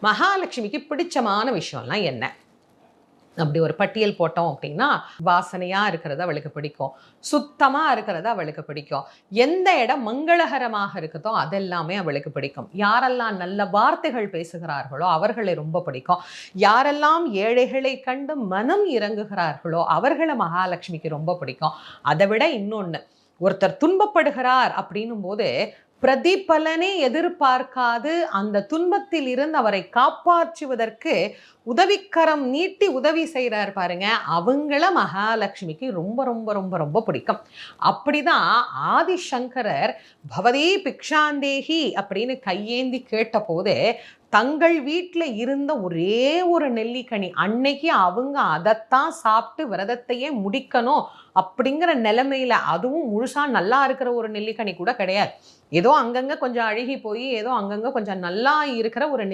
மகாலட்சுமிக்கு பிடிச்சமான விஷயம்லாம் என்ன அப்படி ஒரு பட்டியல் போட்டோம் அப்படின்னா, வாசனையா இருக்கிறது அவளுக்கு பிடிக்கும். சுத்தமா இருக்கிறது அவளுக்கு பிடிக்கும். எந்த இடம் மங்களகரமாக இருக்குதோ அதெல்லாமே அவளுக்கு பிடிக்கும். யாரெல்லாம் நல்ல வார்த்தைகள் பேசுகிறார்களோ அவர்களை ரொம்ப பிடிக்கும். யாரெல்லாம் ஏழைகளை கண்டு மனம் இறங்குகிறார்களோ அவர்கள மகாலட்சுமிக்கு ரொம்ப பிடிக்கும். அதை விட இன்னொன்னு, ஒருத்தர் துன்பப்படுகிறார் அப்படின்னும் போது பிரதிபலனை எதிர்பார்க்காது அந்த துன்பத்தில் இருந்து அவரை காப்பாற்றுவதற்கு உதவிக்கரம் நீட்டி உதவி செய்கிறார் பாருங்க, அவங்கள மகாலட்சுமிக்கு ரொம்ப ரொம்ப ரொம்ப ரொம்ப பிடிக்கும். அப்படிதான் ஆதிசங்கரர் பவதி பிக்ஷாந்தேகி அப்படின்னு கையேந்தி கேட்ட போது தங்கள் வீட்டில் இருந்த ஒரே ஒரு நெல்லிக்கனி, அன்னைக்கு அவங்க அதைத்தான் சாப்பிட்டு விரதத்தையே முடிக்கணும் அப்படிங்கிற நிலைமையில, அதுவும் முழுசா நல்லா இருக்கிற ஒரு நெல்லிக்கனி கூட கிடையாது, ஏதோ அங்கங்க கொஞ்சம் அழுகி போய் ஏதோ அங்கங்க கொஞ்சம் நல்லா இருக்கிற ஒரு